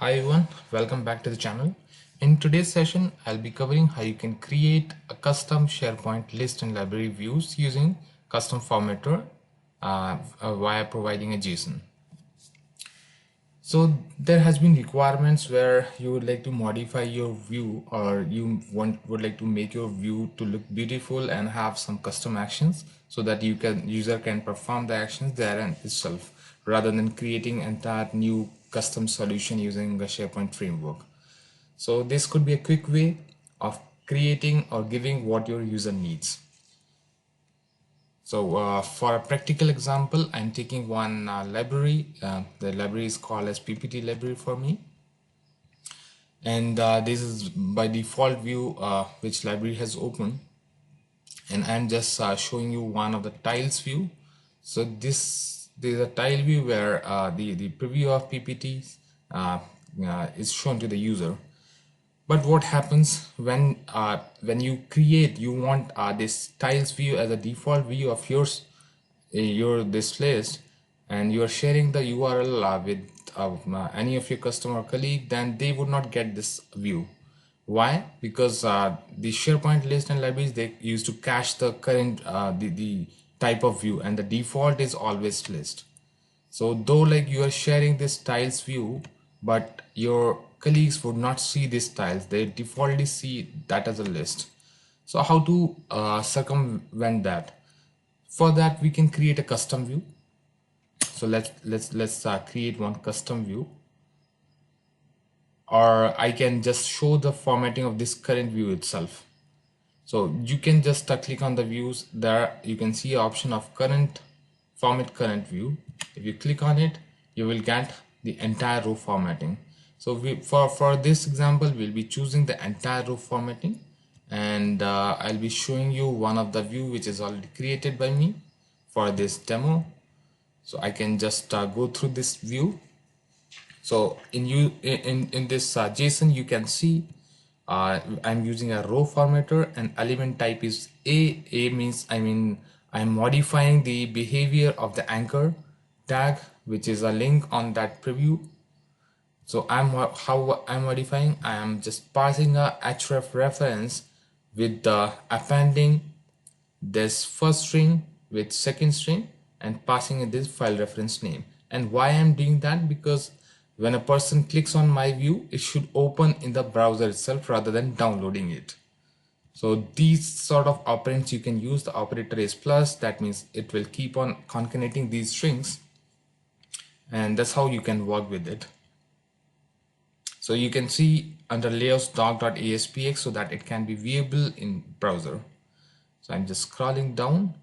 Hi everyone, welcome back to the channel. In today's session, I'll be covering how you can create a custom SharePoint list and library views using custom formatter via providing a JSON. So there has been requirements where you would like to modify your view, or you would like to make your view to look beautiful and have some custom actions so that user can perform the actions there and itself, rather than creating entire new custom solution using the SharePoint framework. So this could be a quick way of creating or giving what your user needs. So for a practical example, I'm taking one library. The library is called as PPT library for me. And this is by default view which library has opened. And I'm just showing you one of the tiles view. So this is a tile view where the preview of PPT is shown to the user. But what happens when you want this tiles view as a default view of yours, this list, and you are sharing the URL with any of your customer or colleague, then they would not get this view. Why? Because the SharePoint list and libraries, they used to cache the current the type of view, and the default is always list. So though like you are sharing this tiles view, but your colleagues would not see these tiles, they defaultly see that as a list. So how to circumvent that? For that, we can create a custom view. So let's create one custom view, or I can just show the formatting of this current view itself. So you can just click on the views. There you can see an option of current format current view. If you click on it, you will get the entire row formatting. So for this example, we'll be choosing the entire row formatting, and I'll be showing you one of the view which is already created by me for this demo. So I can just go through this view. So in this JSON, you can see I'm using a row formatter, and element type is A. A means I'm modifying the behavior of the anchor tag, which is a link on that preview. So how I'm modifying, I am just passing a href reference with the appending this first string with second string and passing in this file reference name. And why I'm doing that? Because when a person clicks on my view, it should open in the browser itself rather than downloading it. So these sort of operands you can use. The operator is plus, that means it will keep on concatenating these strings, and that's how you can work with it. So you can see under layouts doc.aspx so that it can be viewable in browser. So I'm just scrolling down,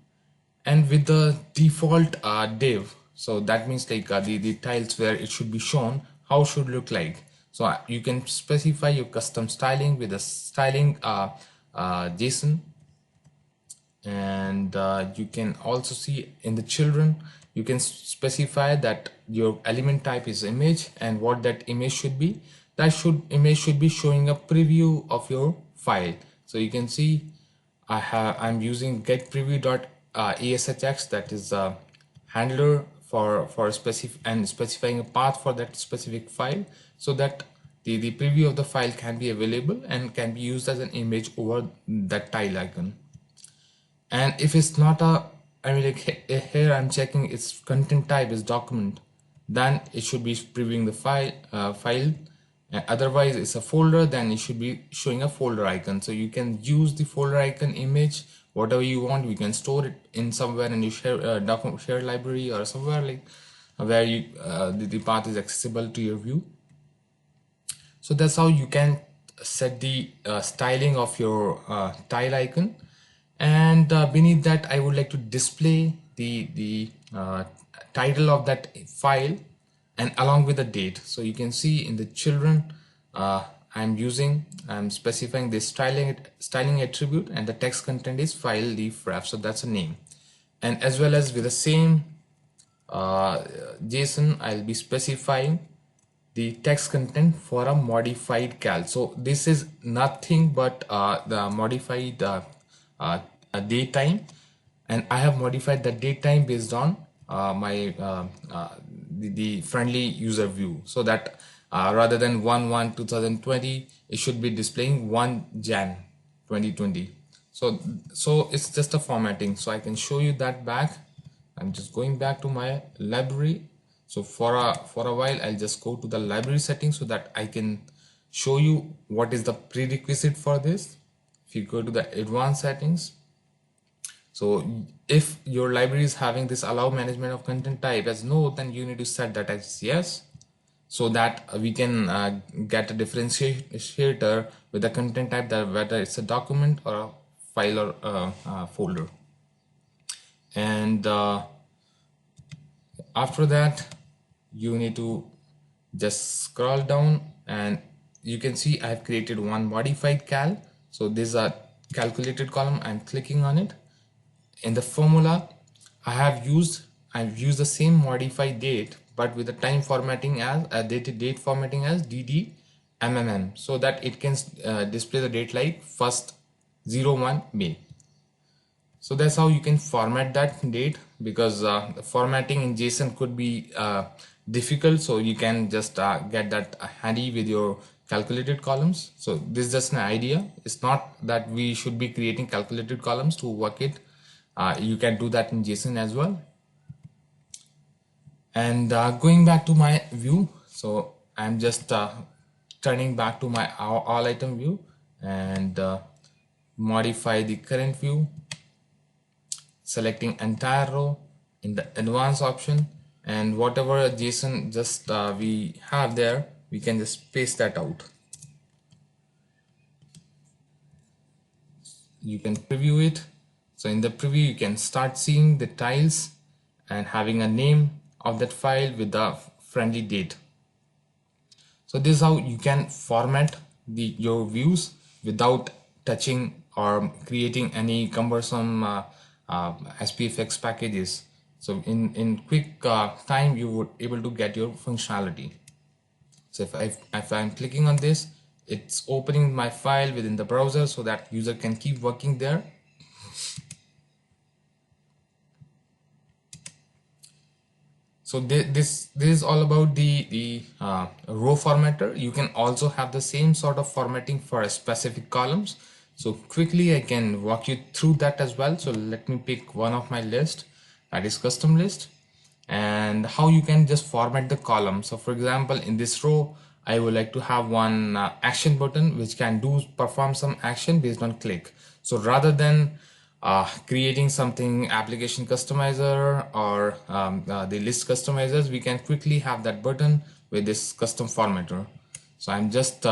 and with the default div, so that means like the tiles where it should be shown, how should look like. So you can specify your custom styling with a styling JSON, and you can also see in the children, you can specify that your element type is image and what that image should be. Image should be showing a preview of your file. So you can see I'm using get preview.ashx, that is a handler for specifying a path for that specific file, so that the preview of the file can be available and can be used as an image over that tile icon. And if it's not like here I'm checking its content type is document, then it should be previewing the file. And otherwise it's a folder, then it should be showing a folder icon. So you can use the folder icon image whatever you want. You can store it in somewhere in your share library, or somewhere like where the path is accessible to your view. So that's how you can set the styling of your tile icon. And beneath that, I would like to display the title of that file and along with the date. So you can see in the children, I'm specifying this styling attribute, and the text content is file leaf ref, so that's a name. And as well as with the same JSON, I'll be specifying the text content for a modified cal. So this is nothing but the modified datetime, and I have modified the datetime based on my the friendly user view, so that rather than 1/1/2020, it should be displaying 1 Jan 2020. So it's just a formatting. So I can show you that back. I'm just going back to my library. So for a while, I'll just go to the library settings so that I can show you what is the prerequisite for this. If you go to the advanced settings, so if your library is having this allow management of content type as no, then you need to set that as yes, so that we can get a differentiator with the content type, that whether it's a document or a file or a folder. And after that, you need to just scroll down and you can see I've created one modified cal. So this is a calculated column. I'm clicking on it. In the formula, I've used the same modified date, but with the time formatting as date formatting as DD MMM, so that it can display the date like 1st 01 May. So that's how you can format that date, because formatting in JSON could be difficult. So you can just get that handy with your calculated columns. So this is just an idea. It's not that we should be creating calculated columns to work it. You can do that in JSON as well. And going back to my view, so I'm just turning back to my all item view and modify the current view, selecting entire row in the advanced option, and whatever JSON just we have there, we can just paste that out. You can preview it. So in the preview, you can start seeing the tiles and having a name of that file with the friendly date. So this is how you can format your views without touching or creating any cumbersome SPFX packages. So in quick time, you would able to get your functionality. So if I'm clicking on this, it's opening my file within the browser so that user can keep working there. So this is all about the row formatter. You can also have the same sort of formatting for a specific columns. So quickly I can walk you through that as well. So let me pick one of my list, that is custom list, and how you can just format the column. So for example, in this row, I would like to have one action button which can perform some action based on click. So rather than creating something application customizer or the list customizers, we can quickly have that button with this custom formatter. So I'm just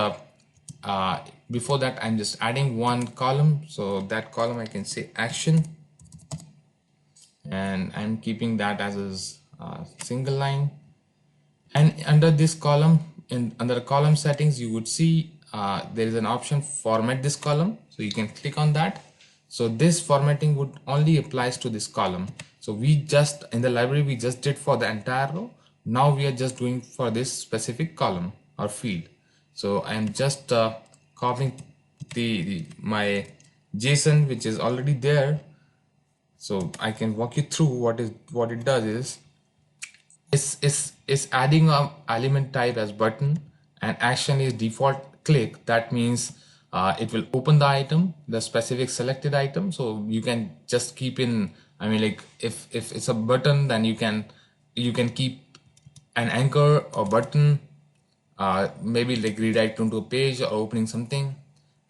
before that, I'm just adding one column. So that column I can say action, and I'm keeping that as a single line. And under this column, under column settings, you would see there is an option format this column. So you can click on that. So this formatting would only applies to this column. So we just in the library, we just did for the entire row. Now we are just doing for this specific column or field. So I'm just copying my JSON, which is already there. So I can walk you through what it does is it's adding a element type as button, and action is default click. That means it will open the item, the specific selected item. So you can just keep in, I mean, like if it's a button, then you can keep an anchor or button, maybe like redirect into a page or opening something.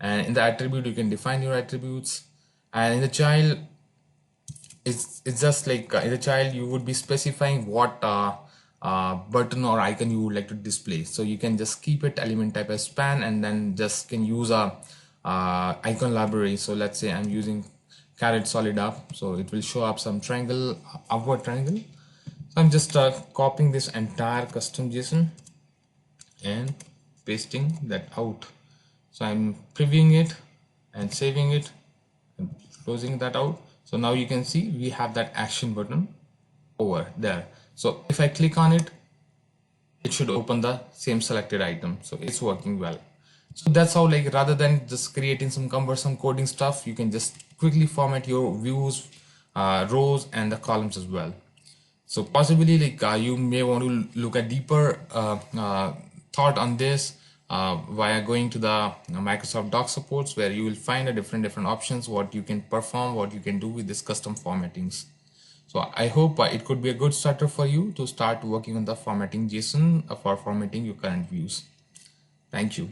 And in the attribute, you can define your attributes. And in the child, it's just like in the child, you would be specifying what button or icon you would like to display. So you can just keep it element type as span, and then just can use a icon library. So let's say I'm using caret solid up, so it will show up some triangle, upward triangle. So I'm just copying this entire custom JSON and pasting that out. So I'm previewing it and saving it and closing that out. So now you can see we have that action button over there. So if I click on it, it should open the same selected item. So it's working well. So that's how, like, rather than just creating some cumbersome coding stuff, you can just quickly format your views, rows, and the columns as well. So possibly, like, you may want to look at deeper thought on this via going to the Microsoft Doc supports, where you will find a different options, what you can perform, what you can do with this custom formattings. So I hope it could be a good starter for you to start working on the formatting JSON for formatting your current views. Thank you.